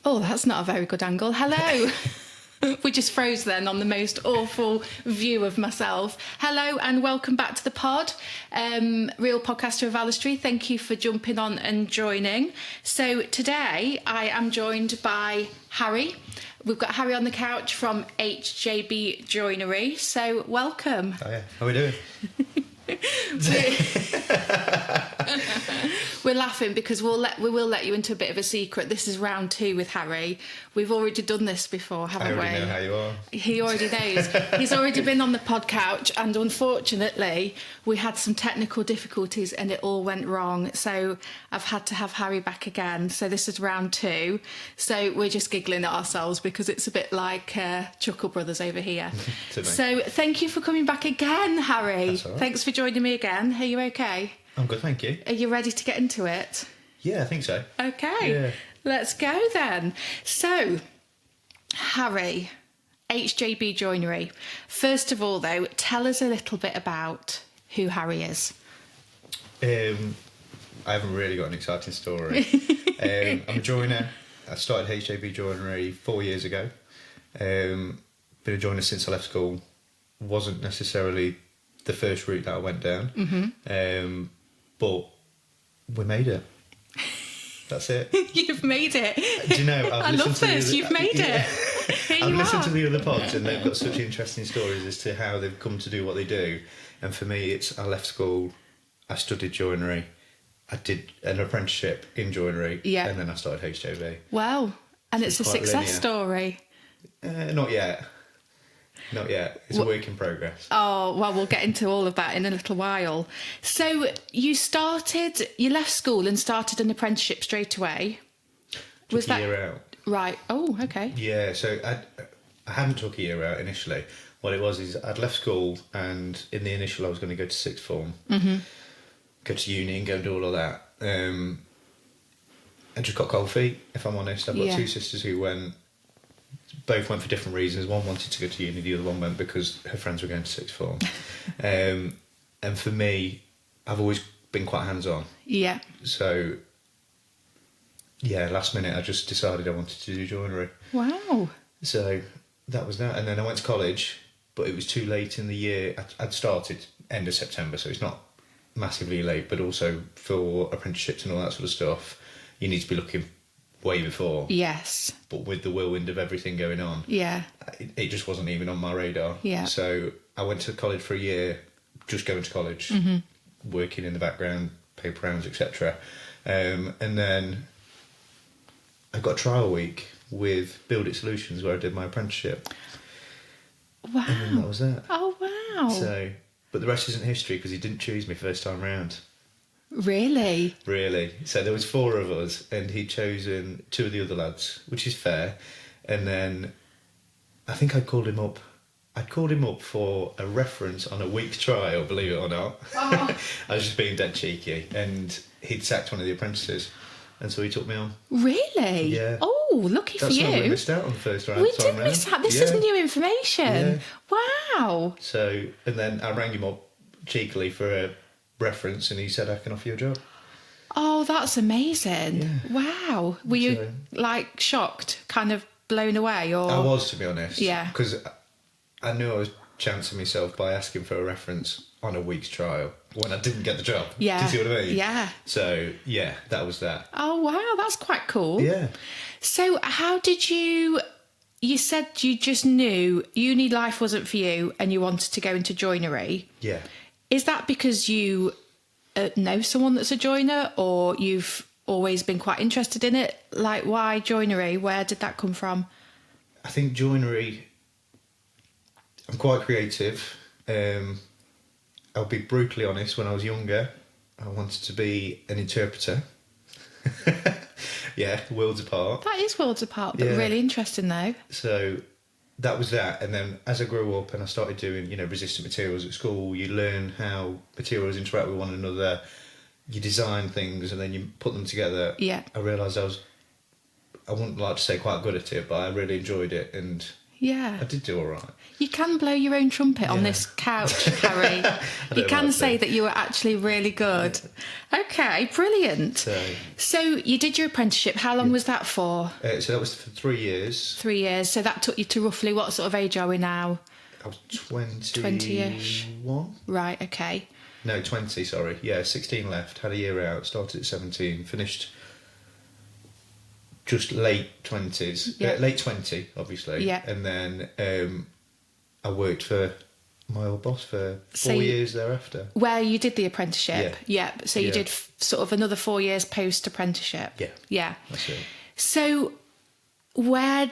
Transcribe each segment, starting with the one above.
Oh, that's not a very good angle. Hello. We just froze then on the most awful view of myself. Hello and welcome back to the pod. Real Podcaster of Valistry, thank you for jumping on and joining. So today I am joined by Harri. We've got Harri on the couch from HJB Joinery. So welcome. Oh yeah, how are we doing? We're laughing because we will let you into a bit of a secret. This is round 2 with Harri. We've already done this before, haven't we? I already know how you are. He already knows. He's already been on the pod couch, and unfortunately we had some technical difficulties and it all went wrong. So I've had to have Harri back again. So this is round 2. So we're just giggling at ourselves because it's a bit like Chuckle Brothers over here. So thank you for coming back again, Harri. That's all right. Thanks for joining me again. Are you okay? I'm good, thank you. Are you ready to get into it? Yeah, I think so. Okay, Yeah. Let's go then. So, Harri, HJB Joinery. First of all, though, tell us a little bit about who Harri is. I haven't really got an exciting story. I'm a joiner. I started HJB Joinery 4 years ago. Been a joiner since I left school. Wasn't necessarily the first route that I went down. But we made it. That's it. You've made it. Do you know, I love this. You've made it. I've listened to the other pods and they've got such interesting stories as to how they've come to do what they do. And for me, it's I left school, I studied joinery, I did an apprenticeship in joinery, and then I started HJB. Wow. And it's a success linear. story. Not yet. Not yet. It's a work in progress. Oh, well, we'll get into all of that in a little while. So you left school and started an apprenticeship straight away. Took a year out. Right. Oh, okay. Yeah, so I hadn't took a year out initially. What it was is I'd left school and in the initial I was going to go to sixth form, go to uni and go and do all of that. I just got cold feet, if I'm honest. I've got two sisters who both went for different reasons. One wanted to go to uni, the other one went because her friends were going to sixth form. And for me, I've always been quite hands-on. Yeah. So, yeah, last minute I just decided I wanted to do joinery. Wow. So that was that. And then I went to college, but it was too late in the year. I'd started end of September, so it's not massively late, but also for apprenticeships and all that sort of stuff, you need to be looking way before. Yes. But with the whirlwind of everything going on, it just wasn't even on my radar. Yeah. So I went to college for a year, just going to college, working in the background, paper rounds, etc. And then I got a trial week with Build It Solutions where I did my apprenticeship. Wow. And then that was that. Oh, wow. So, but the rest isn't history because he didn't choose me first time round. Really? Really. So there was 4 of us and he'd chosen 2 of the other lads, which is fair. And then I think I'd called him up for a reference on a week's trial, believe it or not. Oh. I was just being dead cheeky and he'd sacked one of the apprentices and so he took me on. Really? Yeah. Oh, lucky for you. That's why we missed out on the first round. We did miss out. This is new information. Yeah. Wow. So, and then I rang him up cheekily for a reference and he said I can offer you a job. Oh, that's amazing. Yeah. Wow. Were you like shocked, kind of blown away, or? I was, to be honest. Yeah. Because I knew I was chancing myself by asking for a reference on a week's trial when I didn't get the job. Yeah. Do you see what I mean? Yeah. So, yeah, that was that. Oh, wow, that's quite cool. Yeah. So how did you said you just knew uni life wasn't for you and you wanted to go into joinery. Yeah. Is that because you know someone that's a joiner, or you've always been quite interested in it? Like, why joinery? Where did that come from? I think joinery, I'm quite creative. I'll be brutally honest, when I was younger, I wanted to be an interpreter. Yeah, worlds apart. That is worlds apart, but really interesting though. So that was that. And then as I grew up and I started doing, resistant materials at school, you learn how materials interact with one another, you design things and then you put them together. Yeah. I realised I wouldn't like to say quite good at it, but I really enjoyed it. And Yeah. I did do all right. You can blow your own trumpet on Yeah. this couch, Harri. don't You know can what say to do. that you were actually really good. Okay, brilliant. So you did your apprenticeship. How long was that for? So that was for 3 years. 3 years. So that took you to roughly what sort of age are we now? I was 20. 20-ish. 1? Right, okay. No, 20, sorry. Yeah, 16 left, had a year out, started at 17, finished just late 20s. Yeah. Late 20, obviously. Yeah. And then I worked for my old boss for So 4 you- years thereafter. Where you did the apprenticeship? Yeah. So you Yeah. did sort of another 4 years post-apprenticeship? Yeah. Yeah. That's it. So when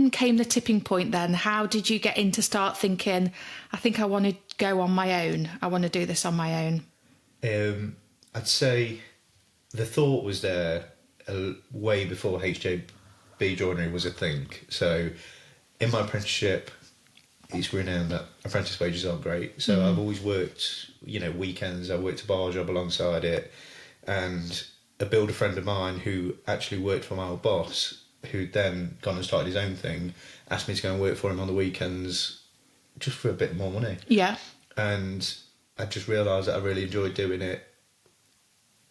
came the tipping point then? How did you get in to start thinking, I think I want to go on my own. I want to do this on my own. I'd say the thought was there way before HJB Joinery was a thing. So in my apprenticeship, it's renowned that apprentice wages aren't great. So I've always worked, weekends. I worked a bar job alongside it. And a builder friend of mine who actually worked for my old boss, who'd then gone and started his own thing, asked me to go and work for him on the weekends just for a bit more money. Yeah. And I just realised that I really enjoyed doing it.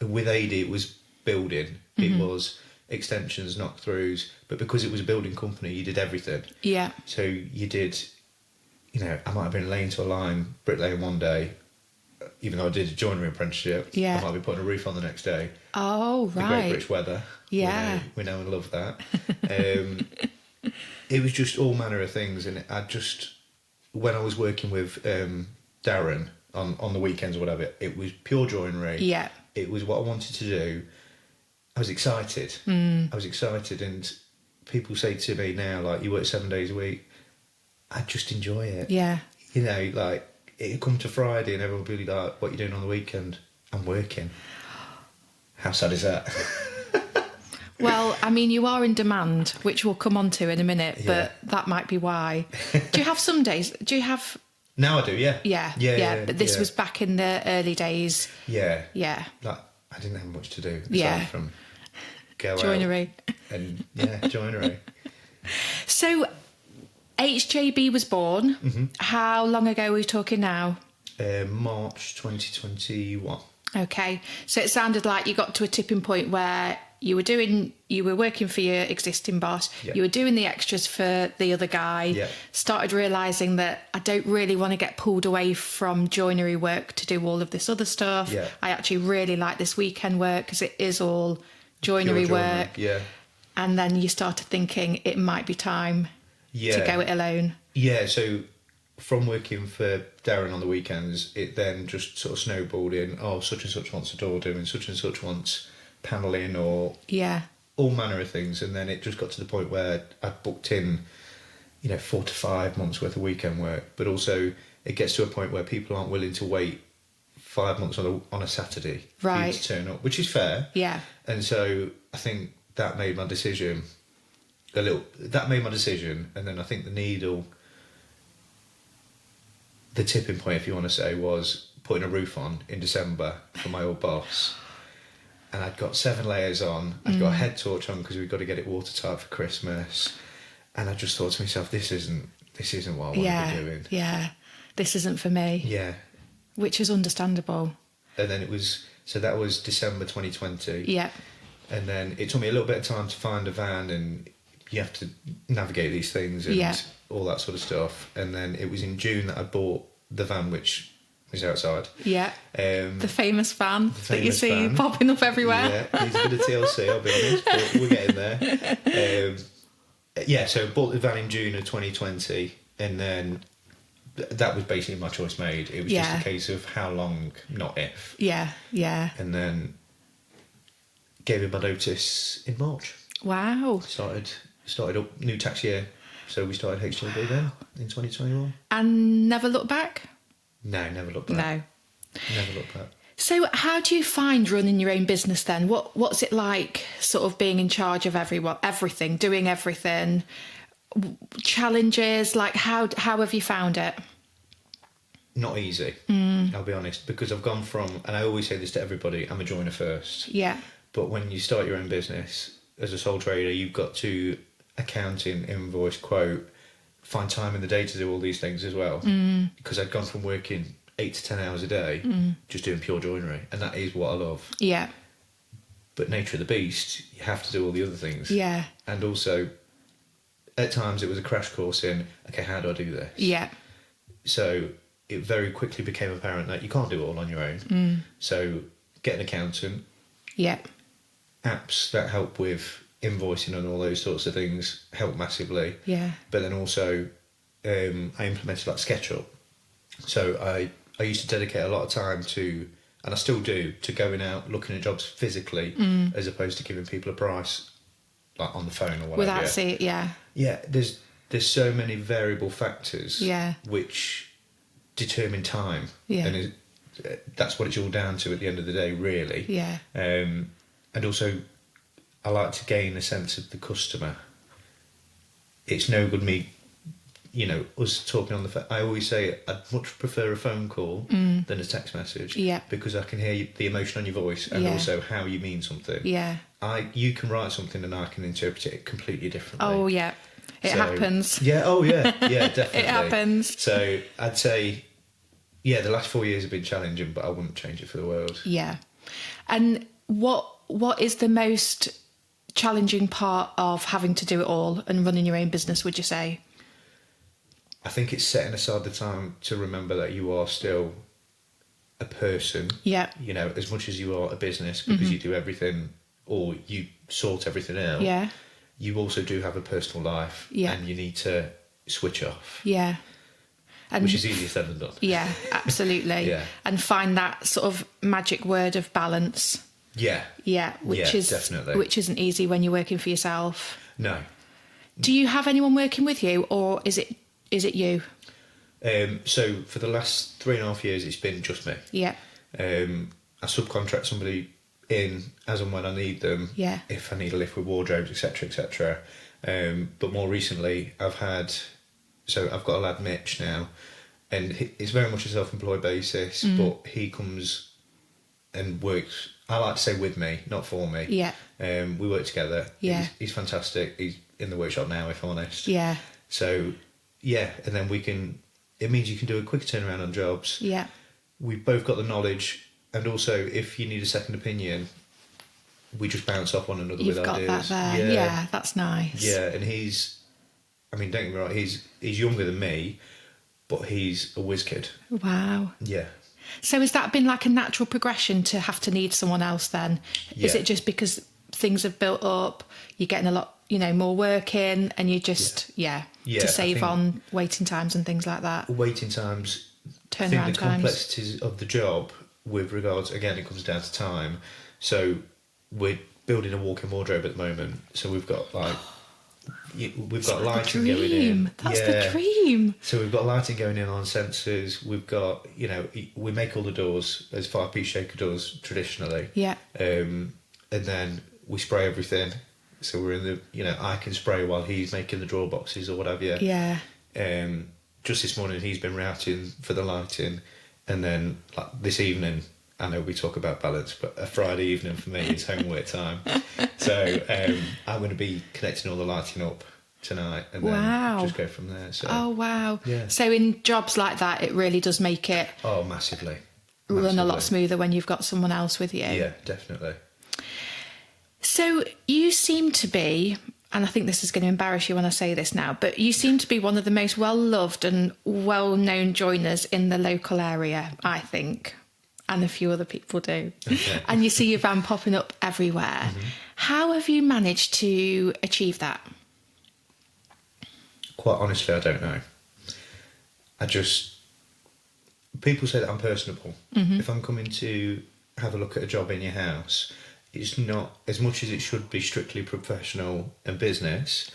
With AD, it was building. It was extensions, knock-throughs. But because it was a building company, you did everything. Yeah. So you did, I might have been laying to a line, bricklaying one day, even though I did a joinery apprenticeship. Yeah. I might be putting a roof on the next day. Oh, The Great right. British weather. Yeah. We know and love that. It was just all manner of things. And when I was working with Darren on the weekends or whatever, it was pure joinery. Yeah. It was what I wanted to do. I was excited. I was excited, and people say to me now, like, you work 7 days a week. I just enjoy it. Yeah. Like, it'd come to Friday and everyone would be like, what are you doing on the weekend? I'm working. How sad is that? Well, I mean, you are in demand, which we'll come on to in a minute, Yeah. but that might be why. Do you have some days? Do you have... Now I do, yeah. Yeah. But this was back in the early days. Yeah. Yeah. Like, I didn't have much to do. Yeah. Aside from go Joinery. out and, joinery. So, HJB was born. Mm-hmm. How long ago are we talking now? March 2021. Okay. So it sounded like you got to a tipping point where you were working for your existing boss, Yeah. you were doing the extras for the other guy, Yeah. started realising that I don't really want to get pulled away from joinery work to do all of this other stuff. Yeah. I actually really like this weekend work because it is all joinery Pure work. Yeah. And then you started thinking it might be time Yeah. to go it alone. Yeah, so from working for Darren on the weekends, it then just sort of snowballed in, such and such wants a door doing, such and such wants panelling, or Yeah. all manner of things. And then it just got to the point where I'd booked in, 4 to 5 months worth of weekend work. But also it gets to a point where people aren't willing to wait 5 months on a Saturday for you Right. to turn up, which is fair. Yeah. And so I think that made my decision and then I think the tipping point, if you want to say, was putting a roof on in December for my old boss. And I'd got 7 layers on. I'd got a head torch on because we've got to get it watertight for Christmas. And I just thought to myself, this isn't what I want to be doing. Yeah. This isn't for me. Yeah. Which is understandable. And then that was December 2020. Yeah. And then it took me a little bit of time to find a van, and you have to navigate these things and all that sort of stuff. And then it was in June that I bought the van, which is outside. Yeah. The famous van that you famous see van. popping up everywhere. Yeah, needs a bit of TLC, I'll be honest, but we're getting there. So I bought the van in June of 2020, and then that was basically my choice made. It was just a case of how long, not if. Yeah. Yeah. And then gave him my notice in March. Wow. Started up new tax year, so we started HJB then in 2021. And never look back? No, never looked back. No. Never looked back. So how do you find running your own business then? What's it like sort of being in charge of everything, doing everything? Challenges, like how have you found it? Not easy, I'll be honest, because I've gone from, and I always say this to everybody, I'm a joiner first. Yeah. But when you start your own business as a sole trader, you've got to accounting, invoice, quote, find time in the day to do all these things as well. Because I'd gone from working 8 to 10 hours a day just doing pure joinery, and that is what I love. Yeah. But nature of the beast, you have to do all the other things. Yeah. And also, at times it was a crash course in, okay, how do I do this? Yeah. So it very quickly became apparent that you can't do it all on your own. So get an accountant. Yeah. Apps that help with invoicing and all those sorts of things help massively. Yeah. But then also, I implemented like SketchUp. So I used to dedicate a lot of time to, and I still do, to going out looking at jobs physically as opposed to giving people a price like on the phone or whatever. Without seeing, yeah. Yeah, there's so many variable factors Yeah. which determine time. Yeah. And that's what it's all down to at the end of the day, really. Yeah. And also, I like to gain a sense of the customer. It's no good me, us talking on the phone. I always say I'd much prefer a phone call than a text message. Yeah. Because I can hear the emotion on your voice and Yeah. also how you mean something. Yeah. You can write something and I can interpret it completely differently. Oh, yeah. It happens. Yeah, yeah, definitely. It happens. So I'd say, yeah, the last 4 years have been challenging, but I wouldn't change it for the world. Yeah. And what is the most challenging part of having to do it all and running your own business, would you say? I think it's setting aside the time to remember that you are still a person. Yeah. As much as you are a business, because you do everything or you sort everything out. Yeah. You also do have a personal life. Yeah. And you need to switch off. Yeah. And which is easier said than done. Yeah, absolutely. Yeah. And find that sort of magic word of balance. Yeah. Yeah, definitely. which isn't easy when you're working for yourself. No. Do you have anyone working with you, or is it you? So for the last 3.5 years, it's been just me. Yeah. I subcontract somebody in as and when I need them. Yeah. If I need a lift with wardrobes, etc., etc. But more recently, I've got a lad Mitch now, and it's very much a self-employed basis. But he comes and works. I like to say with me, not for me. Yeah. We work together. Yeah. He's fantastic. He's in the workshop now, if I'm honest. Yeah. So, yeah, and then it means you can do a quick turnaround on jobs. Yeah. We've both got the knowledge, and also if you need a second opinion, we just bounce off one another You've with got ideas. that there. Yeah, that's nice. Yeah, and don't get me wrong, he's younger than me, but he's a whiz kid. Wow. Yeah. So has that been like a natural progression to have to need someone else then? Yeah. Is it just because things have built up, you're getting a lot, more work in, and you just, Yeah, to save on waiting times and things like that? Waiting times, I Turnaround think the times. complexities of the job with regards, again, it comes down to time. So we're building a walk-in wardrobe at the moment, so we've got lighting going in. That's the dream. So we've got lighting going in on sensors. We've got, we make all the doors as 5-piece shaker doors traditionally. Yeah. And then we spray everything. So we're in the, I can spray while he's making the drawer boxes or whatever. Yeah. Just this morning he's been routing for the lighting, and then like this evening, I know we talk about balance, but a Friday evening for me is homework time. So I'm going to be connecting all the lighting up tonight and then just go from there. So, oh, wow. Yeah. So in jobs like that, it really does make it massively. run a lot smoother when you've got someone else with you. Yeah, definitely. So you seem to be, and I think this is going to embarrass you when I say this now, but you seem to be one of the most well-loved and well-known joiners in the local area, I think. And a few other people do. Okay. And you see your van popping up everywhere. Mm-hmm. How have you managed to achieve that? Quite honestly, I don't know. People say that I'm personable. Mm-hmm. If I'm coming to have a look at a job in your house, it's not, as much as it should be strictly professional and business,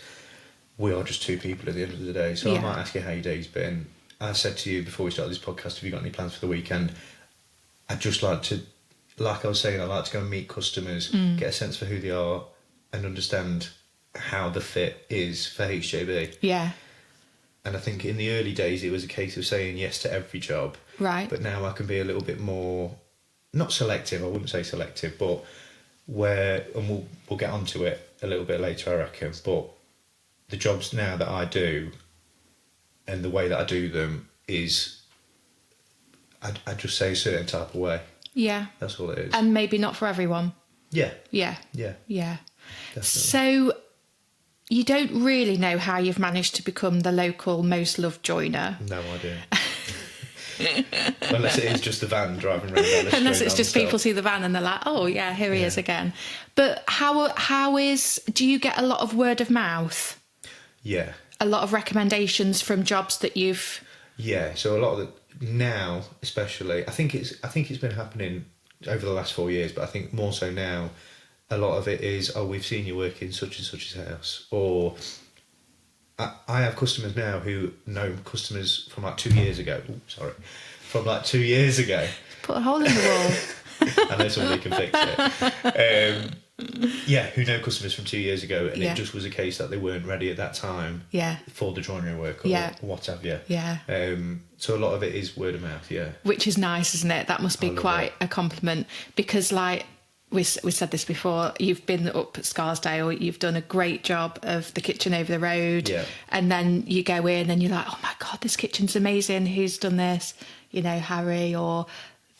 we are just two people at the end of the day. So I might ask you how your day's been. I said to you before we started this podcast, have you got any plans for the weekend? I'd just like to, like I was saying, I like to go and meet customers, get a sense for who they are and understand how the fit is for HJB. Yeah. And I think in the early days, it was a case of saying yes to every job. Right. But now I can be a little bit more, not selective, I wouldn't say selective, but and we'll get onto it a little bit later, I reckon, but the jobs now that I do and the way that I do them is, I'd just say a certain type of way. Yeah. That's all it is. And maybe not for everyone. Yeah. Yeah. Yeah. Yeah. Definitely. So you don't really know how you've managed to become the local most loved joiner. No idea. Unless it is just the van driving around down the street. Unless it's just non-stop. people see the van and they're like, oh yeah, here he is again. But do you get a lot of word of mouth? Yeah. A lot of recommendations from jobs that you've... Yeah, so a lot of the, now especially, I think it's been happening over the last 4 years, but I think more so now, a lot of it is, oh, we've seen you work in such and such a house, or I have customers now who know customers from like 2 years ago. Ooh, sorry, from like 2 years ago. Put a hole in the wall. I know somebody can fix it. Yeah, who know customers from 2 years ago, and it just was a case that they weren't ready at that time. Yeah. For the joinery work or what have you. Yeah. So a lot of it is word of mouth. Yeah. Which is nice, isn't it? That must be quite a compliment, because like we said this before, you've been up at Scarsdale, you've done a great job of the kitchen over the road, and then you go in and you're like, oh my god, this kitchen's amazing, who's done this? You know, Harri, or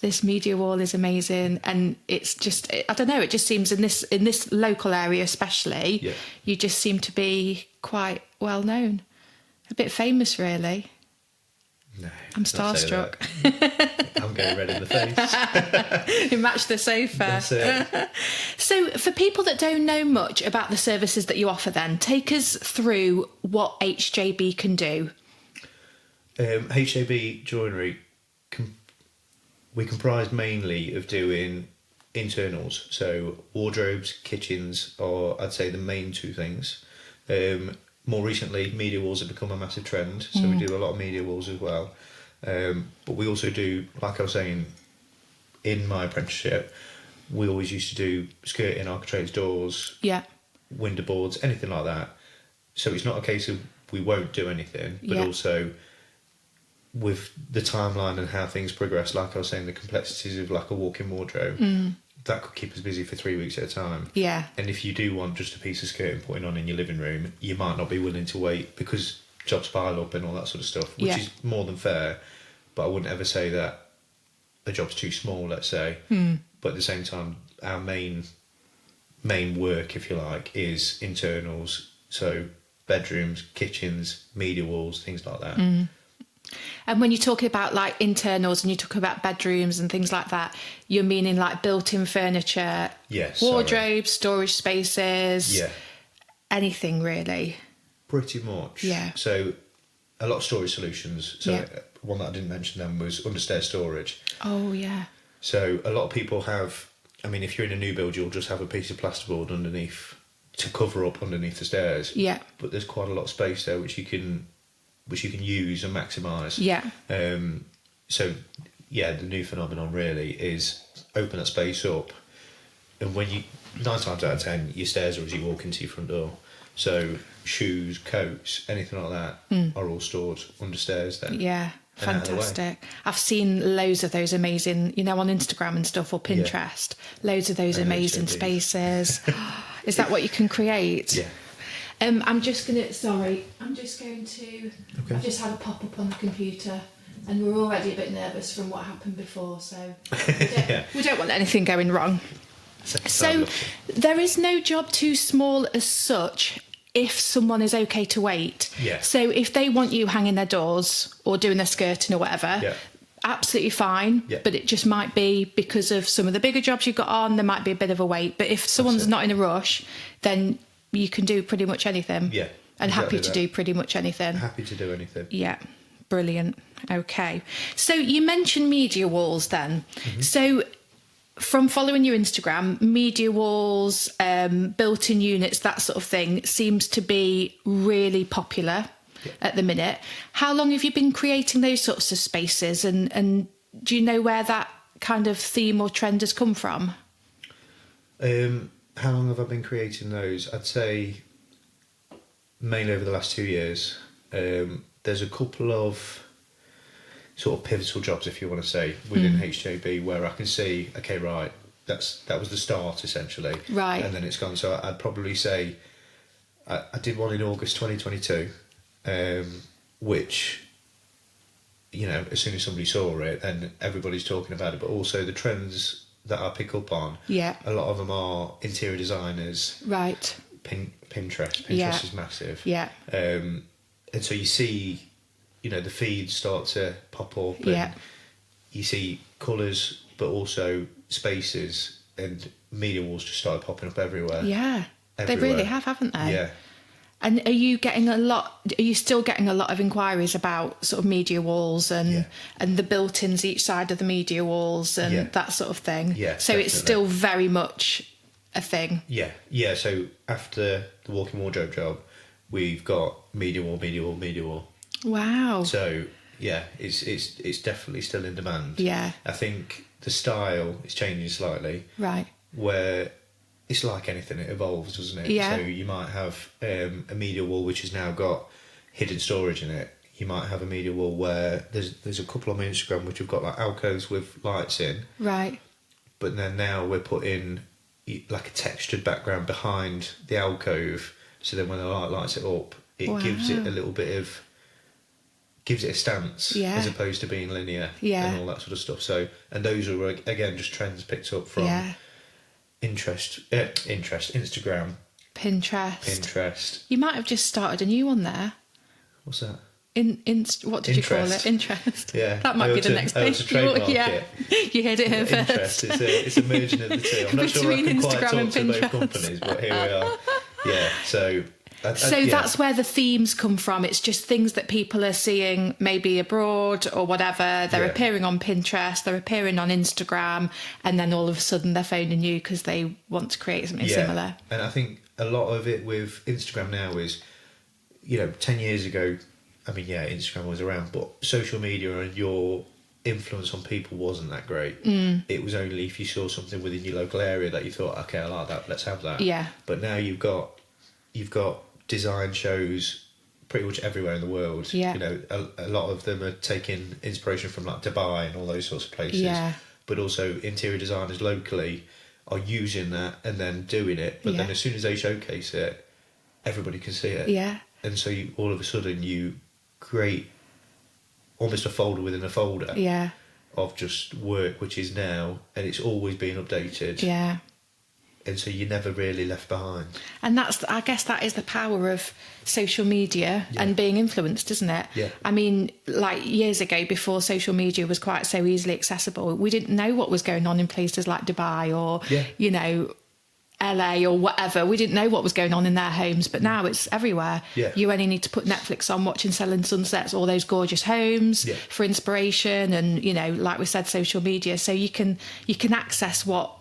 this media wall is amazing. And it's just, I don't know, it just seems in this local area especially, you just seem to be quite well known, a bit famous really. No, I'm starstruck. I'm getting red in the face. You match the sofa. That's it. So for people that don't know much about the services that you offer, then take us through what HJB can do. HJB Joinery, we comprise mainly of doing internals, so wardrobes, kitchens are, I'd say, the main two things. More recently, media walls have become a massive trend, so we do a lot of media walls as well. But we also do, like I was saying, in my apprenticeship, we always used to do skirting, architraves, doors, window boards, anything like that. So it's not a case of we won't do anything, but also with the timeline and how things progress, like I was saying, the complexities of like a walk-in wardrobe, that could keep us busy for 3 weeks at a time. Yeah. And if you do want just a piece of skirting putting on in your living room, you might not be willing to wait because jobs pile up and all that sort of stuff, which is more than fair. But I wouldn't ever say that a job's too small, let's say. But at the same time, our main work, if you like, is internals. So bedrooms, kitchens, media walls, things like that. And when you're talking about like internals and you talk about bedrooms and things like that, you're meaning like built-in furniture, wardrobes, storage spaces, anything really? Pretty much. Yeah. So a lot of storage solutions. So one that I didn't mention then was understairs storage. Oh, yeah. So a lot of people have, I mean, if you're in a new build, you'll just have a piece of plasterboard underneath to cover up underneath the stairs. Yeah. But there's quite a lot of space there which you can use and maximise. Yeah. So, yeah, the new phenomenon really is open that space up, and when 9 times out of 10, your stairs are as you walk into your front door. So shoes, coats, anything like that are all stored under stairs then. Yeah. Fantastic. I've seen loads of those amazing, you know, on Instagram and stuff, or Pinterest, loads of those amazing spaces. Is that what you can create? Yeah. I'm just going to... Okay. I've just had a pop-up on the computer and we're already a bit nervous from what happened before, so we don't want anything going wrong. So there is no job too small as such if someone is okay to wait. Yeah. So if they want you hanging their doors or doing their skirting or whatever... Absolutely fine, but it just might be because of some of the bigger jobs you've got on, there might be a bit of a wait. But if someone's not in a rush, then you can do pretty much anything. Yeah. And exactly happy to do pretty much anything. Happy to do anything. Yeah. Brilliant. Okay. So you mentioned media walls then. So from following your Instagram, media walls, built-in units, that sort of thing seems to be really popular at the minute. How long have you been creating those sorts of spaces, and do you know where that kind of theme or trend has come from? How long have I been creating those? I'd say mainly over the last 2 years. There's a couple of sort of pivotal jobs, if you want to say, within HJB where I can see, okay, right, that was the start essentially, right, and then it's gone. So I'd probably say I did one in August 2022, which, you know, as soon as somebody saw it, then everybody's talking about it. But also the trends that I pick up on, Yeah. a lot of them are interior designers. Right. Pinterest. Yeah. Is massive. Yeah. And so you see, you know, the feeds start to pop up. And Yeah. you see colours, but also spaces, and media walls just started popping up everywhere. Yeah. They Everywhere. really have, haven't they? Yeah. And are you still getting a lot of inquiries about sort of media walls and Yeah. and the built-ins each side of the media walls and Yeah. that sort of thing? Yeah, So it's definitely. still very much a thing. Yeah, yeah. So after the walk-in wardrobe job, we've got media wall. Wow. So yeah, it's definitely still in demand. Yeah. I think the style is changing slightly, Right. where it's like anything, it evolves, doesn't it? Yeah. So you might have a media wall which has now got hidden storage in it. You might have a media wall where there's a couple on my Instagram which have got like alcoves with lights in, Right. but then now we're putting like a textured background behind the alcove, so then when the light lights it up, it gives it a little bit of, gives it a stance, Yeah. as opposed to being linear, Yeah. and all that sort of stuff. So, and those are again just trends picked up from Yeah. Instagram, Pinterest. You might have just started a new one there. What's that? What did you call it? Interest. Interest. Yeah, That might be the next I thing. ought to trademark Yeah. it. You heard it here Interest. first. It's a merging of the two. I'm not sure I Between can quite Instagram talk and to both Pinterest. companies, but here we are. Yeah. So. So yeah. that's where the themes come from. It's just things that people are seeing maybe abroad or whatever. They're Yeah. appearing on Pinterest, they're appearing on Instagram, and then all of a sudden they're phoning you because they want to create something similar. And I think a lot of it with Instagram now is, you know, 10 years ago, I mean, yeah, Instagram was around, but social media and your influence on people wasn't that great. It was only if you saw something within your local area that you thought, okay, I like that, let's have that. Yeah. But now you've got design shows pretty much everywhere in the world. Yeah. You know, a lot of them are taking inspiration from like Dubai and all those sorts of places. Yeah. But also interior designers locally are using that and then doing it. But then Yeah. as soon as they showcase it, everybody can see it. Yeah. And so all of a sudden you create almost a folder within a folder Yeah. of just work which is now, and it's always being updated. Yeah. And so you're never really left behind. And I guess that is the power of social media and being influenced, isn't it? Yeah. I mean, like years ago, before social media was quite so easily accessible, we didn't know what was going on in places like Dubai or, you know, LA or whatever. We didn't know what was going on in their homes, but now it's everywhere. Yeah. You only need to put Netflix on, watching Selling Sunsets, all those gorgeous homes for inspiration, and, you know, like we said, social media. So you can access what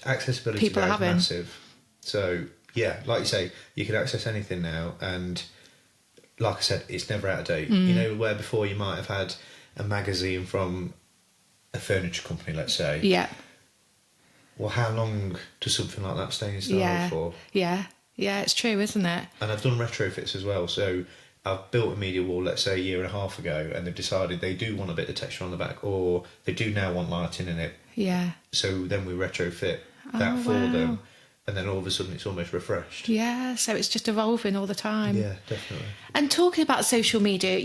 Accessibility people are now is having. massive. So yeah, like you say, you can access anything now, and like I said, it's never out of date. You know, where before you might have had a magazine from a furniture company, let's say. Yeah. Well, how long does something like that stay in style for? Yeah, it's true, isn't it? And I've done retrofits as well. So I've built a media wall, let's say a year and a half ago, and they've decided they do want a bit of texture on the back, or they do now want lighting in it. Yeah. So then we retrofit that for them, and then all of a sudden it's almost refreshed. Yeah, so it's just evolving all the time. Yeah, definitely. And talking about social media,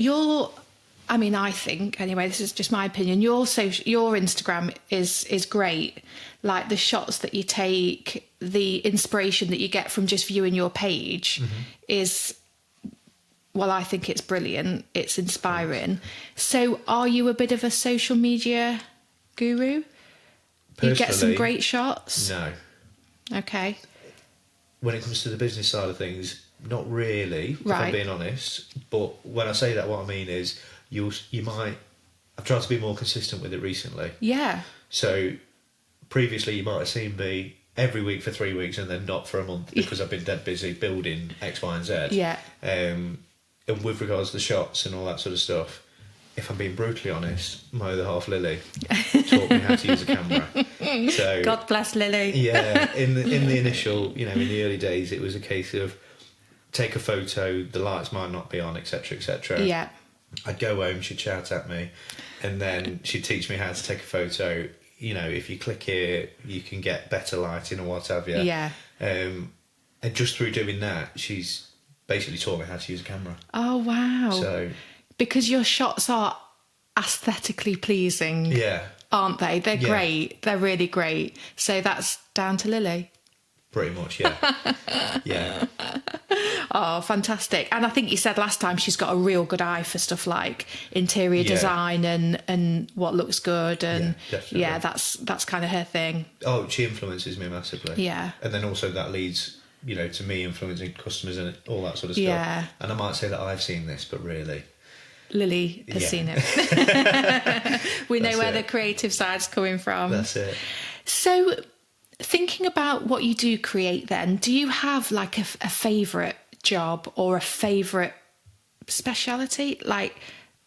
I think, anyway, this is just my opinion, your Instagram is great. Like the shots that you take, the inspiration that you get from just viewing your page is, well, I think it's brilliant. It's inspiring. So are you a bit of a social media guru? You get some Personally, great shots? No. Okay. When it comes to the business side of things, not really, if Right. I'm being honest. But when I say that, what I mean is you might... I've tried to be more consistent with it recently. Yeah. So previously you might have seen me every week for 3 weeks and then not for a month because I've been dead busy building X, Y and Z. Yeah. And with regards to the shots and all that sort of stuff, if I'm being brutally honest, my other half, Lily, taught me how to use a camera. So God bless Lily. yeah, in the initial, you know, in the early days, it was a case of take a photo, the lights might not be on, etc., etc. Yeah. I'd go home, she'd shout at me, and then she'd teach me how to take a photo. You know, if you click here, you can get better lighting or what have you. Yeah. And And just through doing that, she's basically taught me how to use a camera. Oh, wow. So because your shots are aesthetically pleasing, yeah, aren't they? They're great. They're really great. So that's down to Lily. pretty much, yeah. Yeah. Oh, fantastic. And I think you said last time she's got a real good eye for stuff like interior design and what looks good. And definitely. That's kind of her thing. Oh, she influences me massively. Yeah. And then also that leads, to me influencing customers and all that sort of stuff. Yeah. And I might say that I've seen this, but really... Lily has seen it. We know where the creative side's coming from. That's it. So, thinking about what you do create then, do you have like a favourite job or a favourite speciality? Like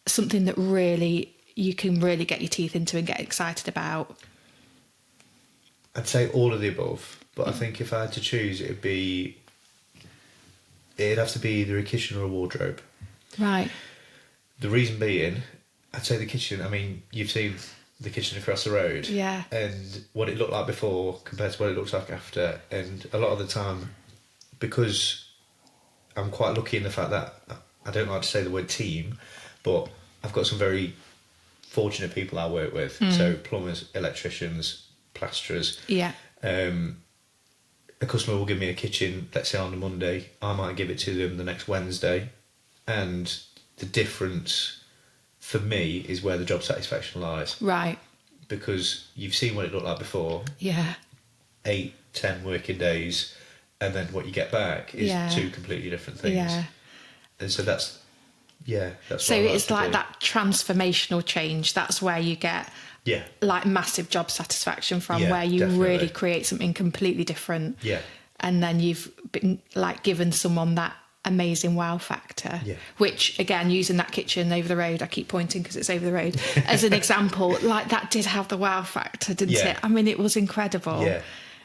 something that really you can really get your teeth into and get excited about? I'd say all of the above, but I think if I had to choose, it'd have to be either a kitchen or a wardrobe. Right. The reason being, I'd say the kitchen. I mean, you've seen the kitchen across the road, Yeah. and what it looked like before compared to what it looks like after. And a lot of the time, because I'm quite lucky in the fact that I don't like to say the word team, but I've got some very fortunate people I work with. So plumbers, electricians, plasterers. Yeah. A customer will give me a kitchen, let's say on a Monday. I might give it to them the next Wednesday, and the difference for me is where the job satisfaction lies. Right. Because you've seen what it looked like before. Yeah. 8-10 working days, and then what you get back is two completely different things. Yeah. And so that's so what I it's like do. that transformational change. That's where you get like massive job satisfaction from, where you really create something completely different. Yeah. And then you've been like given someone that amazing wow factor, which again, using that kitchen over the road, I keep pointing because it's over the road as an example, like that did have the wow factor, didn't it? I mean, it was incredible. Yeah.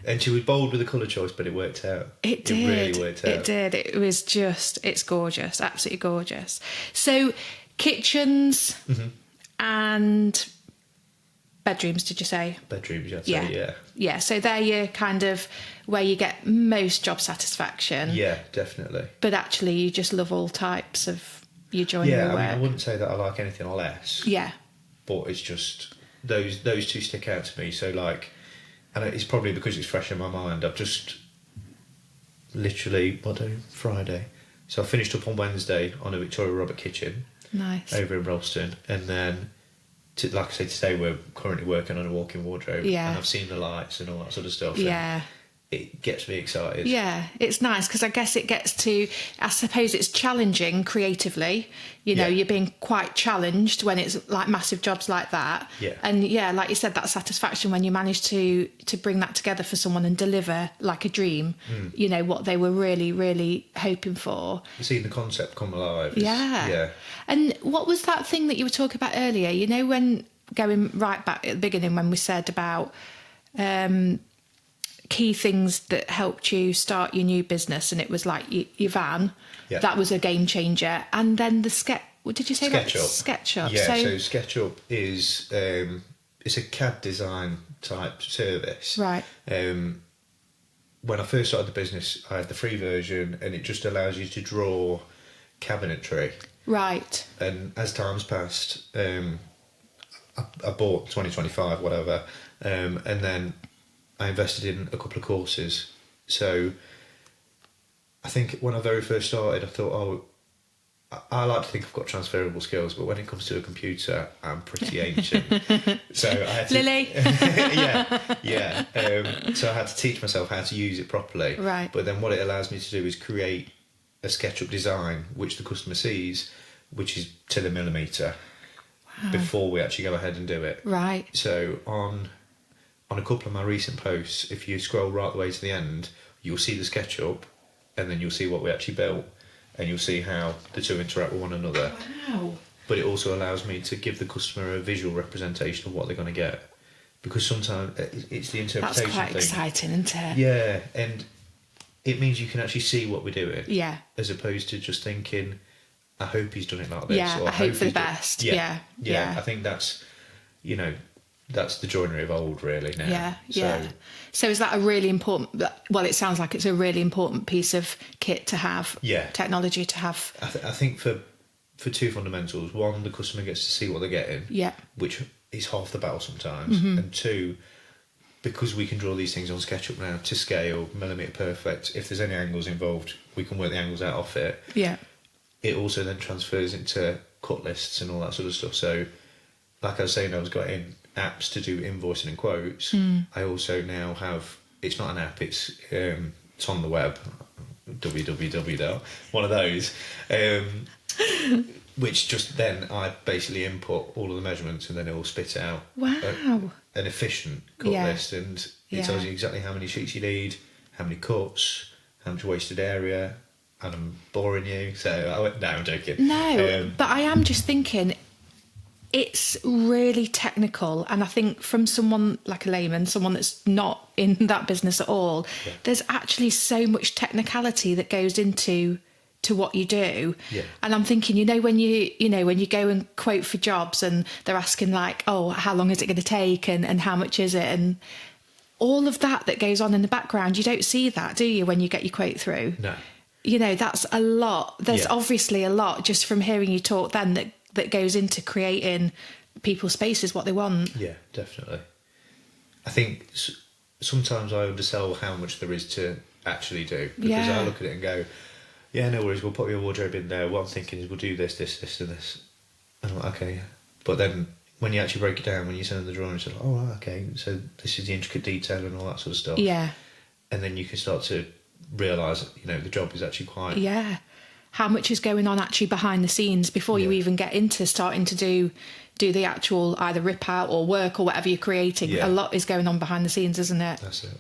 And she was bold with the colour choice, but it worked out. It did. It really worked out. It did. It was just, it's gorgeous, absolutely gorgeous. So kitchens and bedrooms, did you say? Bedrooms, I'd say, yeah. Yeah, so they're your kind of where you get most job satisfaction. Yeah, definitely. But actually you just love all types of your joinery work. Yeah, I wouldn't say that I like anything less. Yeah. But it's just, those two stick out to me. So like, and it's probably because it's fresh in my mind, I've just literally, Friday. So I finished up on Wednesday on a Victoria Robert kitchen. Nice. Over in Ralston. And then, like I say, today we're currently working on a walk-in wardrobe. Yeah. And I've seen the lights and all that sort of stuff. Yeah. It gets me excited. Yeah, it's nice because I guess it gets to, I suppose it's challenging creatively. You're being quite challenged when it's like massive jobs like that. Yeah. And like you said, that satisfaction when you manage to bring that together for someone and deliver like a dream, what they were really, really hoping for. Seeing the concept come alive. Yeah. And what was that thing that you were talking about earlier? When going right back at the beginning when we said about key things that helped you start your new business, and it was like your van, that was a game changer. And then the what did you say? SketchUp. Yeah, so SketchUp is it's a CAD design type service. Right. When I first started the business, I had the free version, and it just allows you to draw cabinetry. Right. And as time's passed, I bought 2025, whatever, and then I invested in a couple of courses. So I think when I very first started, I thought, I like to think I've got transferable skills, but when it comes to a computer, I'm pretty ancient. So I had to, Lily. So I had to teach myself how to use it properly. Right. But then what it allows me to do is create a SketchUp design, which the customer sees, which is to the millimetre, before we actually go ahead and do it. Right. So on a couple of my recent posts, if you scroll right the way to the end, you'll see the SketchUp, and then you'll see what we actually built, and you'll see how the two interact with one another. Wow. But it also allows me to give the customer a visual representation of what they're going to get, because sometimes it's the interpretation thing. That's quite exciting, isn't it? Yeah, and it means you can actually see what we're doing. Yeah. As opposed to just thinking, I hope he's done it like this. Yeah, or I hope for the best. Yeah. I think that's, that's the joinery of old, really. Now, Yeah, so, yeah. So is that a really important? Well, it sounds like it's a really important piece of kit to have. Yeah. Technology to have. I think for two fundamentals: one, the customer gets to see what they're getting, Yeah. which is half the battle sometimes, and two, because we can draw these things on SketchUp now to scale, millimetre perfect. If there's any angles involved, we can work the angles out off it. Yeah. It also then transfers into cut lists and all that sort of stuff. So, like I was saying, I was getting apps to do invoicing and quotes. I also now have, it's not an app, it's on the web, www. One of those, which just then I basically input all of the measurements and then it will spit out Wow. an efficient cut list, and it tells you exactly how many sheets you need, how many cuts, how much wasted area. And I'm boring you, so no, I'm joking. No, but I am just thinking, it's really technical, and I think from someone like a layman, someone that's not in that business at all, there's actually so much technicality that goes into what you do. Yeah. And I'm thinking, when you go and quote for jobs and they're asking like, oh, how long is it going to take and how much is it, and all of that goes on in the background, you don't see that, do you, when you get your quote through? No. That's a lot. There's obviously a lot just from hearing you talk then that goes into creating people's spaces what they want. Yeah, definitely. I think sometimes I undersell how much there is to actually do, because I look at it and go, yeah, no worries, we'll put your wardrobe in there. What I'm thinking is we'll do this, this, this and this. And I'm like, okay. But then when you actually break it down, when you send them the drawing, it's like, oh, right, okay, so this is the intricate detail and all that sort of stuff. Yeah. And then you can start to realise, the job is actually quite... Yeah. How much is going on actually behind the scenes before you even get into starting to do the actual either rip out or work or whatever you're creating. Yeah. A lot is going on behind the scenes, isn't it? That's it.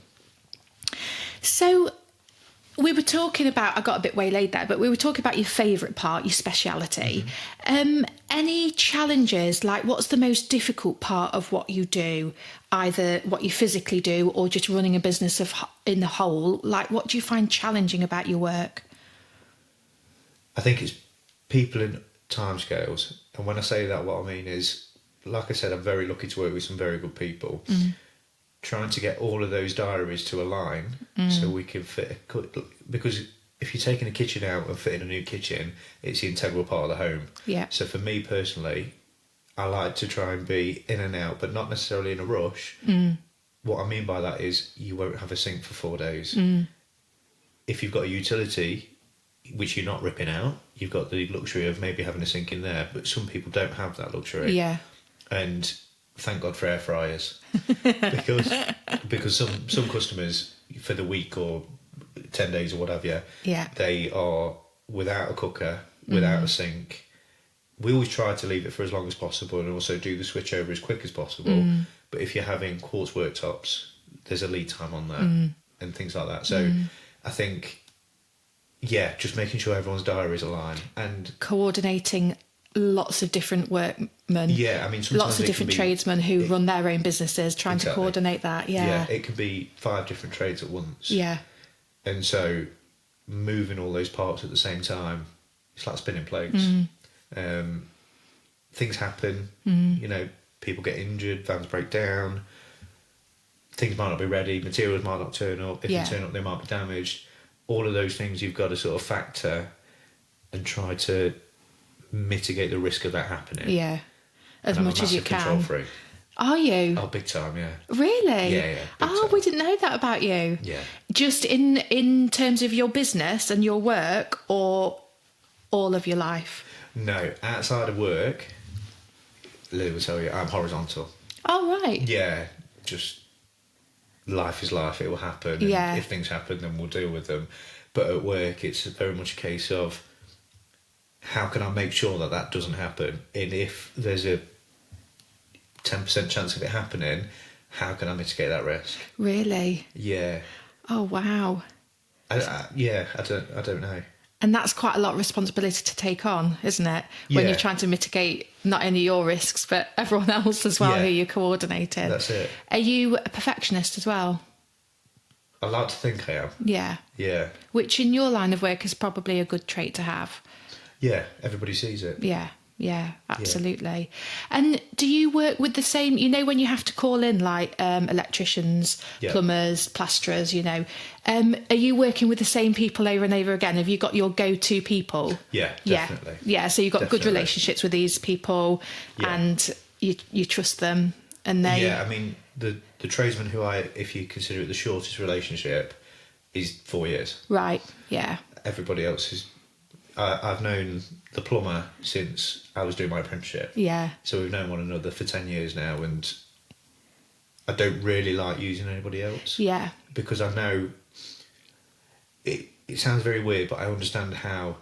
So we were talking about, I got a bit waylaid there, but we were talking about your favourite part, your speciality. Any challenges, like what's the most difficult part of what you do, either what you physically do or just running a business in the whole? Like, what do you find challenging about your work? I think it's people in timescales. And when I say that, what I mean is, like I said, I'm very lucky to work with some very good people. Trying to get all of those diaries to align so we can fit because if you're taking a kitchen out and fitting a new kitchen, it's the integral part of the home. Yeah. So for me personally, I like to try and be in and out, but not necessarily in a rush. What I mean by that is you won't have a sink for 4 days. If you've got a utility, which you're not ripping out, you've got the luxury of maybe having a sink in there, but some people don't have that luxury. Yeah. And thank God for air fryers, because some customers for the week or 10 days or whatever, they are without a cooker, without a sink. We always try to leave it for as long as possible and also do the switch over as quick as possible. But if you're having quartz worktops, there's a lead time on that and things like that. So I think, just making sure everyone's diaries align and coordinating lots of different workmen. Yeah, I mean, lots of different tradesmen who run their own businesses, trying to coordinate that. Yeah, it can be 5 different trades at once. Yeah, and so moving all those parts at the same time, it's like spinning plates. Things happen. People get injured, vans break down. Things might not be ready. Materials might not turn up. If they turn up, they might be damaged. All of those things you've got to sort of factor and try to mitigate the risk of that happening. Yeah, as much as you can. Control freak. Are you? Oh, big time, yeah. Really? Yeah. Oh, we didn't know that about you. Yeah. Just in terms of your business and your work, or all of your life? No, outside of work, Lily will tell you, I'm horizontal. Oh, right. Yeah, just life is life, it will happen. Yeah. And if things happen, then we'll deal with them. But at work, it's very much a case of how can I make sure that doesn't happen? And if there's a 10% chance of it happening, how can I mitigate that risk? Really? Yeah. Oh, wow. I don't know. And that's quite a lot of responsibility to take on, isn't it? When you're trying to mitigate not only your risks, but everyone else as well who you're coordinating. That's it. Are you a perfectionist as well? I like to think I am. Yeah. Yeah. Which in your line of work is probably a good trait to have. Yeah, everybody sees it. Yeah. Yeah, absolutely. And do you work with the same, when you have to call in like electricians, plumbers, plasterers, are you working with the same people over and over again? Have you got your go-to people? Yeah, definitely. Yeah, so you've got good relationships with these people and you trust them and they... Yeah, I mean, the tradesman who if you consider it the shortest relationship, is 4 years. Right, yeah. Everybody else is... I've known the plumber since I was doing my apprenticeship. Yeah. So we've known one another for 10 years now, and I don't really like using anybody else. Yeah. Because I know... It sounds very weird, but I understand how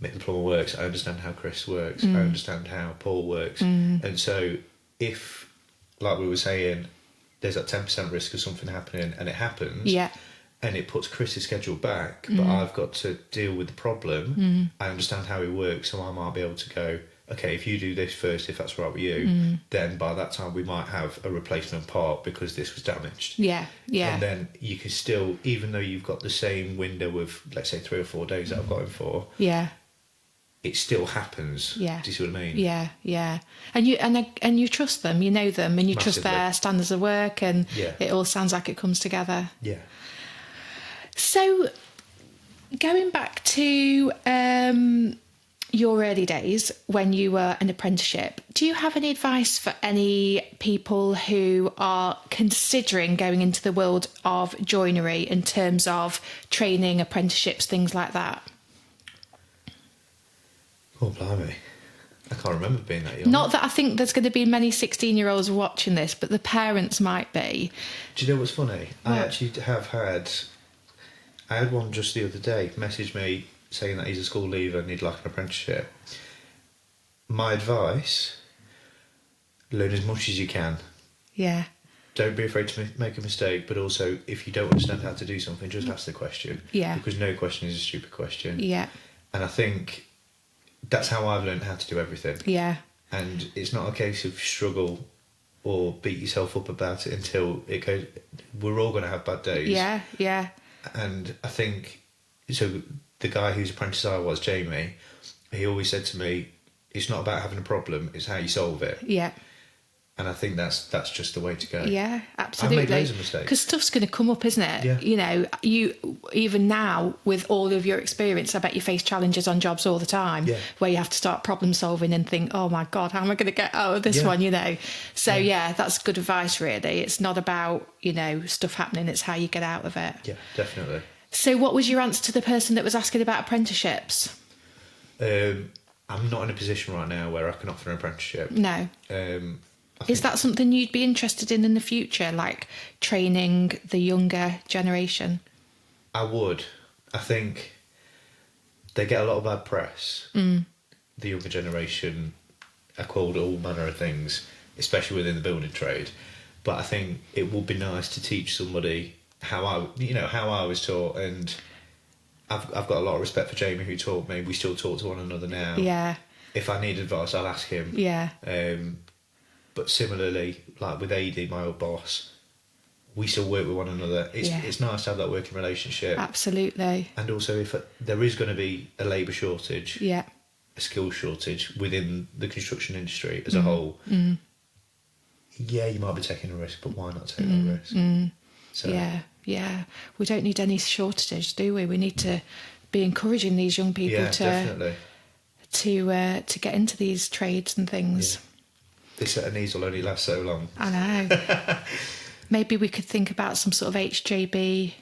Mick the plumber works. I understand how Chris works. I understand how Paul works. And so if, like we were saying, there's that 10% risk of something happening and it happens... Yeah. And it puts Chris's schedule back, but I've got to deal with the problem. I understand how it works, so I might be able to go, okay, if you do this first, if that's right with you, then by that time we might have a replacement part because this was damaged. Yeah, yeah. And then you can still, even though you've got the same window of, let's say, 3 or 4 days that I've got him for, it still happens. Yeah. Do you see what I mean? Yeah, yeah. And you trust them, you know them, and you trust their standards of work, and it all sounds like it comes together. Yeah. So, going back to your early days when you were an apprenticeship, do you have any advice for any people who are considering going into the world of joinery in terms of training, apprenticeships, things like that? Oh, blimey. I can't remember being that young. Not that I think there's going to be many 16-year-olds watching this, but the parents might be. Do you know what's funny? What? I actually I had one just the other day message me saying that he's a school leaver and he'd like an apprenticeship. My advice, learn as much as you can. Yeah. Don't be afraid to make a mistake, but also if you don't understand how to do something, just ask the question. Yeah. Because no question is a stupid question. Yeah. And I think that's how I've learned how to do everything. Yeah. And it's not a case of struggle or beat yourself up about it until it goes... We're all going to have bad days. Yeah, yeah. And I think, so the guy whose apprentice I was, Jamie, he always said to me, it's not about having a problem, it's how you solve it. Yeah. And I think that's just the way to go. Yeah, absolutely. I've made loads of mistakes. Because stuff's going to come up, isn't it? Yeah. You even now, with all of your experience, I bet you face challenges on jobs all the time where you have to start problem solving and think, oh my God, how am I going to get out of this one, So that's good advice, really. It's not about, stuff happening, it's how you get out of it. Yeah, definitely. So what was your answer to the person that was asking about apprenticeships? I'm not in a position right now where I can offer an apprenticeship. No. Is that something you'd be interested in the future, like training the younger generation? I would. I think they get a lot of bad press. The younger generation are called all manner of things, especially within the building trade. But I think it would be nice to teach somebody how I was taught, and I've got a lot of respect for Jamie who taught me. We still talk to one another now. Yeah. If I need advice, I'll ask him. Yeah. But similarly, like with AD, my old boss, we still work with one another. It's nice to have that working relationship. Absolutely. And also, if there is going to be a labour shortage, a skill shortage within the construction industry as a whole, you might be taking a risk, but why not take that risk? So, yeah. We don't need any shortage, do we? We need to be encouraging these young people to get into these trades and things. Yeah. This set of knees will only last so long. I know. Maybe we could think about some sort of HJB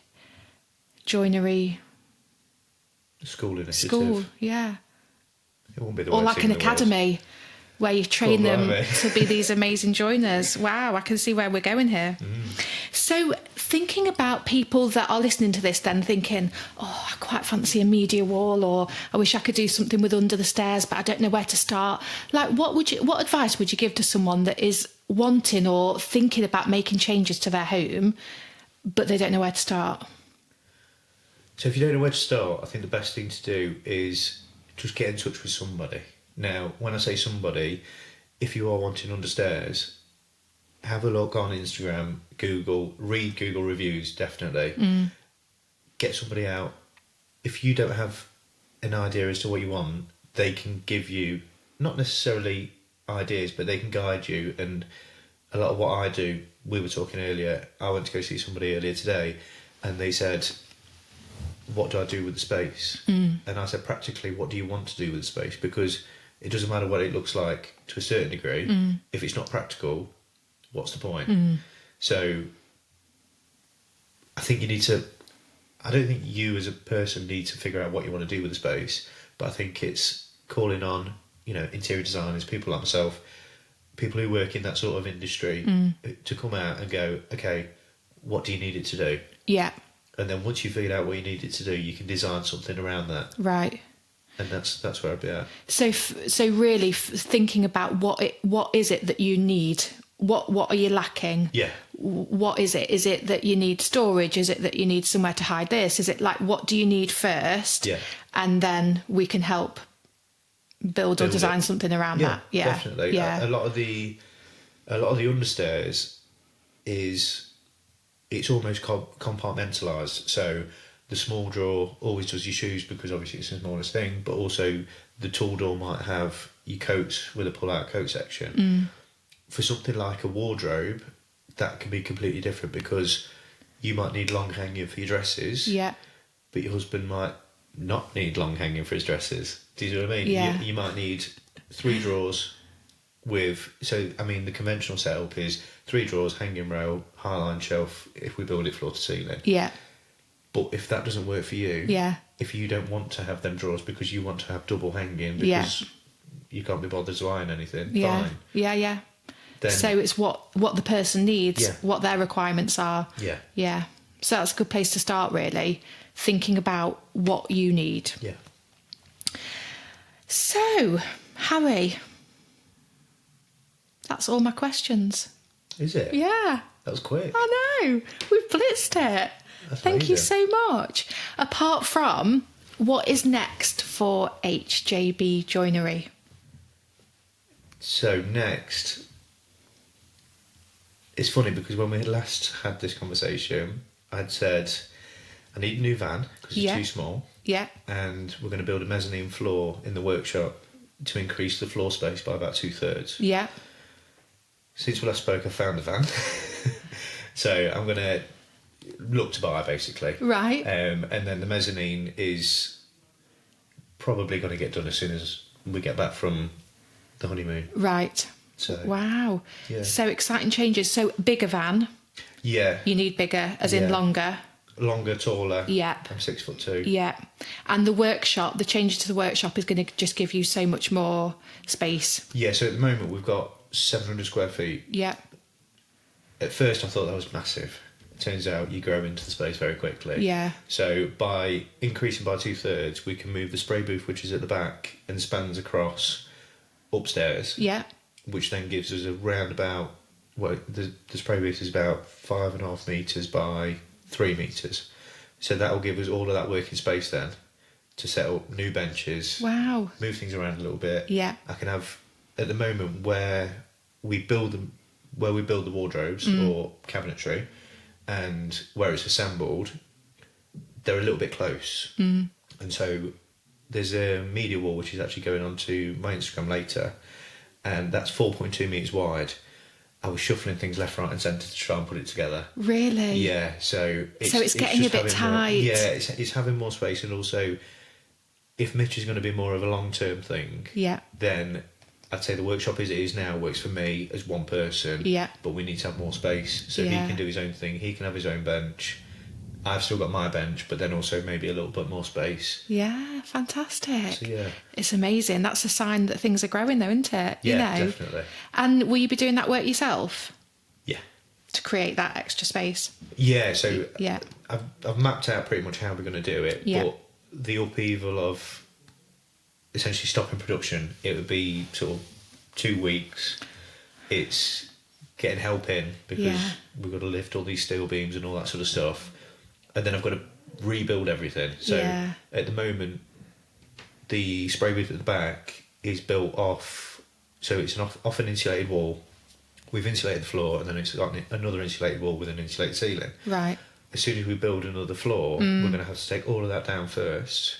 joinery school initiative. School, yeah. It won't be the or worst like thing an in the academy world. Where you train them to be these amazing joiners. Wow, I can see where we're going here. So thinking about people that are listening to this then thinking, oh, I quite fancy a media wall, or I wish I could do something with under the stairs, but I don't know where to start. Like, what advice would you give to someone that is wanting or thinking about making changes to their home, but they don't know where to start? So if you don't know where to start, I think the best thing to do is just get in touch with somebody. Now, when I say somebody, if you are wanting understairs, have a look on Instagram, Google, read Google reviews, definitely. Get somebody out. If you don't have an idea as to what you want, they can give you not necessarily ideas, but they can guide you. And a lot of what I do, we were talking earlier, I went to go see somebody earlier today, and they said, what do I do with the space? And I said, practically, what do you want to do with the space? Because it doesn't matter what it looks like to a certain degree. If it's not practical, what's the point? So I think you need to, I don't think you as a person need to figure out what you want to do with the space, but I think it's calling on, interior designers, people like myself, people who work in that sort of industry, to come out and go, okay, what do you need it to do? Yeah. And then once you figured out what you need it to do, you can design something around that. Right. And that's where I'd be at. So really thinking about what is it that you need? What are you lacking? Yeah. What is it? Is it that you need storage? Is it that you need somewhere to hide this? Is it like, what do you need first? Yeah. And then we can help build or design something around that. Yeah, definitely. Yeah. A lot of the understairs it's almost compartmentalised. So the small drawer always does your shoes because obviously it's the smallest thing, but also the tall door might have your coats with a pull-out coat section. For something like a wardrobe, that can be completely different because you might need long hanging for your dresses. Yeah. But your husband might not need long hanging for his dresses. Do you know what I mean? Yeah. You might need 3 drawers the conventional setup is 3 drawers, hanging row, high-line shelf if we build it floor to ceiling. Yeah. But if that doesn't work for you, Yeah. if you don't want to have them drawers because you want to have double hanging because you can't be bothered to iron anything, fine. Yeah. Then, so it's what the person needs, what their requirements are. Yeah. Yeah. So that's a good place to start, really, thinking about what you need. Yeah. So, Harry, that's all my questions. Is it? Yeah. That was quick. I know. We've blitzed it. That's Thank you amazing. so much. Apart from, what is next for HJB Joinery? So next, it's funny because when we last had this conversation, I'd said I need a new van because it's too small. Yeah. And we're going to build a mezzanine floor in the workshop to increase the floor space by about 2/3. Yeah. Since we last spoke, I found a van. So I'm going to look to buy, basically. Right. And then the mezzanine is probably going to get done as soon as we get back from the honeymoon. Right. So, wow. Yeah. So exciting changes. So bigger van. Yeah. You need bigger, as in longer. Longer, taller. Yeah. I'm 6'2". Yeah. And the workshop, the change to the workshop is going to just give you so much more space. Yeah, so at the moment we've got 700 square feet. Yeah. At first I thought that was massive. It turns out you grow into the space very quickly. Yeah. So by increasing by 2/3, we can move the spray booth, which is at the back, and spans across upstairs. Yeah. Which then gives us a roundabout. Well, the spray booth is about 5.5 metres by 3 metres. So that will give us all of that working space then to set up new benches. Wow. Move things around a little bit. Yeah. I can have, at the moment, where we build the wardrobes or cabinetry, and where it's assembled, they're a little bit close. And so there's a media wall which is actually going onto my Instagram later, and that's 4.2 metres wide. I was shuffling things left, right and centre to try and put it together. Really? Yeah, so it's getting just a bit tight. It's having more space, and also if Mitch is going to be more of a long-term thing, then I'd say the workshop as it is now works for me as one person, but we need to have more space so he can do his own thing, he can have his own bench. I've still got my bench, but then also maybe a little bit more space. Yeah, fantastic. So, yeah. It's amazing. That's a sign that things are growing though, isn't it? Yeah, definitely. And will you be doing that work yourself? Yeah. To create that extra space? Yeah, so yeah. I've mapped out pretty much how we're going to do it, but the upheaval of essentially stopping production, it would be sort of 2 weeks. It's getting help in because we've got to lift all these steel beams and all that sort of stuff. And then I've got to rebuild everything. So at the moment, the spray booth at the back is built off, so it's off an insulated wall. We've insulated the floor, and then it's got another insulated wall with an insulated ceiling. Right. As soon as we build another floor, we're going to have to take all of that down first,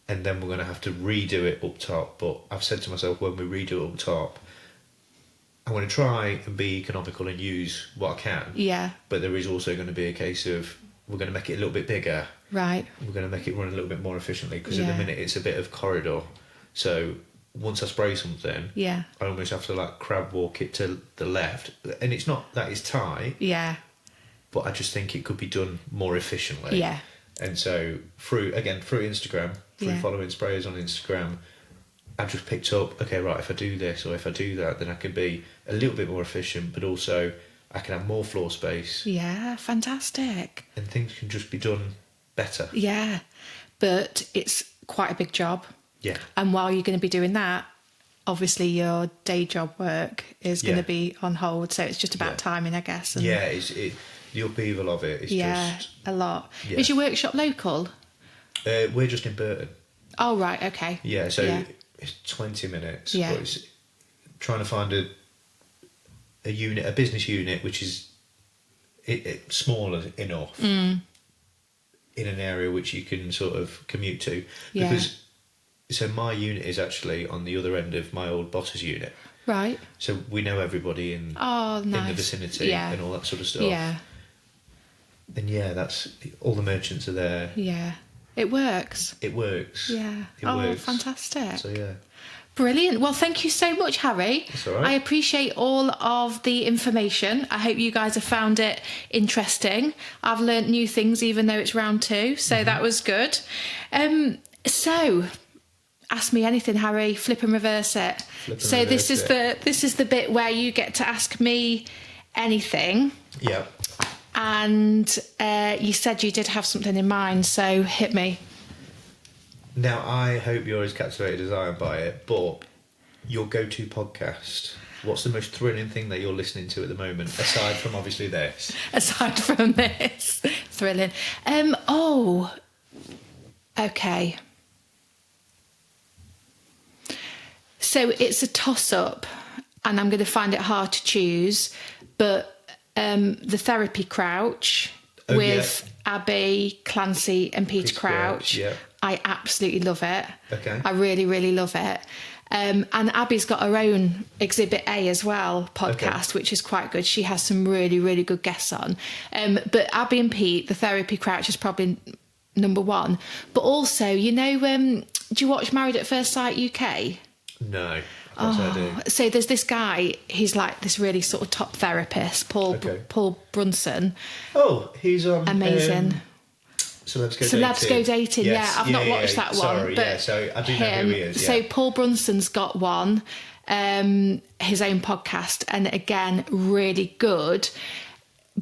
and then we're going to have to redo it up top. But I've said to myself, when we redo it up top, I'm going to try and be economical and use what I can. Yeah. But there is also going to be a case of we're going to make it a little bit bigger. Right. We're going to make it run a little bit more efficiently because at Yeah. the minute it's a bit of corridor. So once I spray something, Yeah. I almost have to like crab walk it to the left. And it's not that it's tight, Yeah. but I just think it could be done more efficiently. Yeah. And so through Instagram, through Yeah. following sprayers on Instagram, I've just picked up, okay, right, if I do this or if I do that, then I can be a little bit more efficient, but also I can have more floor space Yeah. Fantastic. and things can just be done better. Yeah. But it's quite a big job. Yeah. And while you're going to be doing that, obviously your day job work is going Yeah. to be on hold. So it's just about Yeah. timing, I guess. And Yeah, the upheaval of it is yeah, just... a lot. Yeah. Is your workshop local? We're just in Burton. Oh, right. Okay. Yeah, so Yeah. it's 20 minutes. Yeah. But it's trying to find a unit, a business unit, which is small enough in an area which you can sort of commute to. Yeah. Because, so my unit is actually on the other end of my old boss's unit. Right. So we know everybody in Oh, nice. in the vicinity Yeah. and all that sort of stuff. Yeah. And yeah, that's all the merchants are there. Yeah. It works. It works. Yeah. It Oh, works. fantastic. So yeah. Brilliant. Well, thank you so much, Harry. That's all right. I appreciate all of the information. I hope you guys have found it interesting. I've learnt new things, even though it's round 2, so that was good. So, ask me anything, Harry. Flip and reverse it. Flip and So this is reverse this is the bit where you get to ask me anything. Yeah. And you said you did have something in mind, so hit me. Now, I hope you're as captivated as I am by it, but your go-to podcast, what's the most thrilling thing that you're listening to at the moment, aside from obviously this? Aside from this, thrilling. Okay. So it's a toss-up, and I'm going to find it hard to choose, but the Therapy Crouch with Abby, Clancy and Peter Crouch. Yeah. I absolutely love it. Okay. I really, really love it. And Abby's got her own Exhibit A as well podcast, which is quite good. She has some really, really good guests on. But Abby and Pete, the Therapy Crouch is probably number 1. But also, you know, do you watch Married at First Sight UK? No, of course I do. So there's this guy, he's like this really sort of top therapist, Paul Brunson. Oh, he's on... Amazing. Celebs Go Dating. Yeah, I've not watched that one. Sorry, but yeah, so I do know who he is. Yeah. So Paul Brunson's got one, his own podcast, and again, really good,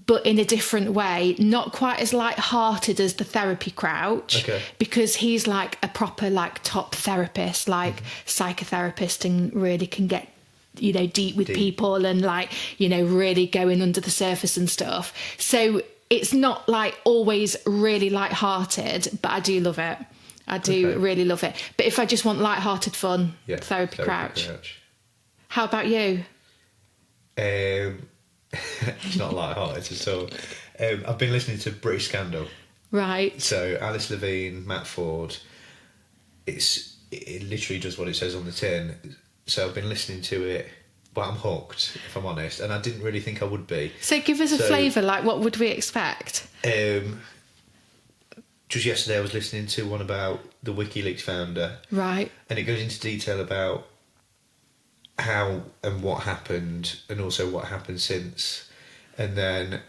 but in a different way, not quite as light-hearted as the Therapy Crouch, because he's like a proper like top therapist, like psychotherapist, and really can get, you know, deep with people and like, you know, really going under the surface and stuff. So it's not like always really light-hearted, but I do love it. I do really love it. But if I just want light-hearted fun, Therapy Crouch. How about you? It's not light-hearted at all. I've been listening to British Scandal. Right. So Alice Levine, Matt Ford. It literally does what it says on the tin. So I've been listening to it. But I'm hooked, if I'm honest, and I didn't really think I would be. So give us a flavour, like what would we expect? Just yesterday I was listening to one about the WikiLeaks founder. Right. And it goes into detail about how and what happened, and also what happened since. And then...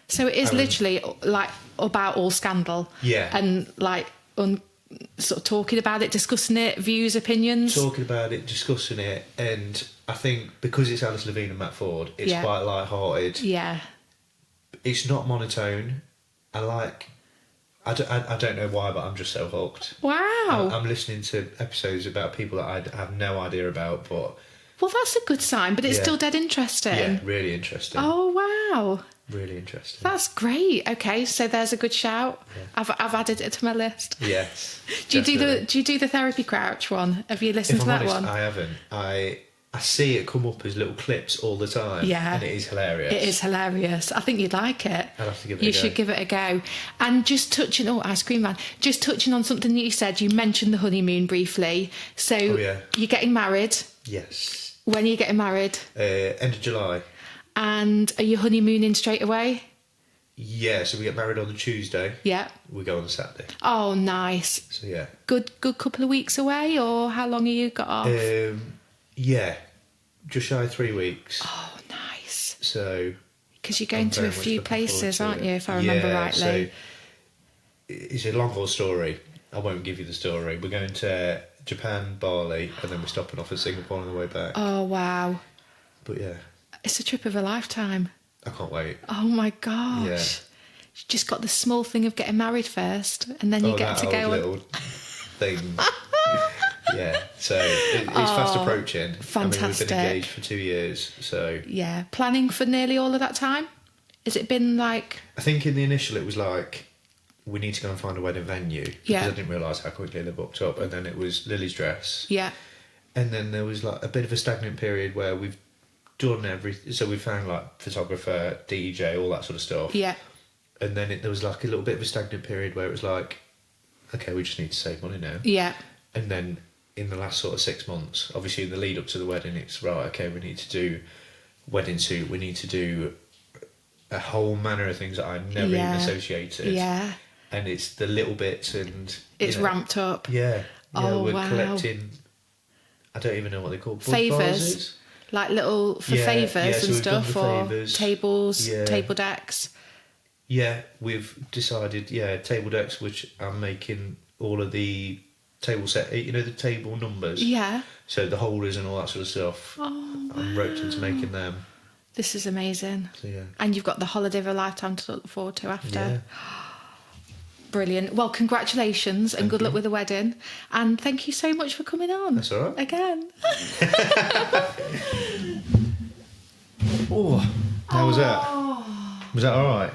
So it is literally like about all scandal. Yeah. And like... sort of talking about it, discussing it, views, opinions. Talking about it, discussing it, and I think because it's Alice Levine and Matt Ford, it's quite light-hearted. Yeah. It's not monotone. I don't know why, but I'm just so hooked. Wow. I'm listening to episodes about people that I have no idea about, but... Well, that's a good sign, but it's still dead interesting. Yeah, really interesting. Oh, wow. Really interesting. That's great. Okay, so there's a good shout. Yeah. I've added it to my list. Yes. Do you do the Therapy Crouch one? Have you listened to that honest, one? I haven't. I see it come up as little clips all the time. Yeah. And it is hilarious. It is hilarious. I think you'd like it. I'll have to give it a go. You should give it a go. And just touching, ice cream man, just touching on something that you said, you mentioned the honeymoon briefly. So you're getting married. Yes. When are you getting married? End of July. And are you honeymooning straight away? Yeah, so we get married on the Tuesday. Yeah. We go on the Saturday. Oh, nice. So yeah. Good couple of weeks away, or how long have you got off? Yeah, just shy of 3 weeks. Oh, nice. So... Because you're going to a few places, aren't you, if I remember rightly? So it's a long haul story. I won't give you the story. We're going to Japan, Bali, and then we're stopping off at Singapore on the way back. Oh, wow. But yeah. It's a trip of a lifetime. I can't wait. Oh my gosh. Yeah. You just got the small thing of getting married first, and then you get to go little thing. Yeah, so it's fast approaching. Fantastic. I mean, we've been engaged for 2 years, so... Yeah. Planning for nearly all of that time? Has it been like... I think in the initial it was like, we need to go and find a wedding venue. Yeah. Because I didn't realise how quickly they booked up. And then it was Lily's dress. Yeah. And then there was like a bit of a stagnant period where we've done everything. So we found like photographer, DJ, all that sort of stuff. Yeah. And then there was like a little bit of a stagnant period where it was like, okay, we just need to save money now. Yeah. And then in the last sort of 6 months, obviously in the lead up to the wedding, it's right, okay, we need to do wedding suit, we need to do a whole manner of things that I never even associated. Yeah. And it's the little bits and... It's ramped up. Yeah. Oh, we're wow. collecting, I don't even know what they're called. Favours. Like little, for favours and we've done stuff, the or favours. tables, table decks. Yeah, we've decided, table decks, which I'm making all of the table set, you know, the table numbers. Yeah. So the holders and all that sort of stuff. Oh, I'm roped into making them. This is amazing. So yeah. And you've got the holiday of a lifetime to look forward to after. Yeah. Brilliant. Well, congratulations and good luck with the wedding. And thank you so much for coming on. That's all right. Again. Oh, how was that? Was that all right?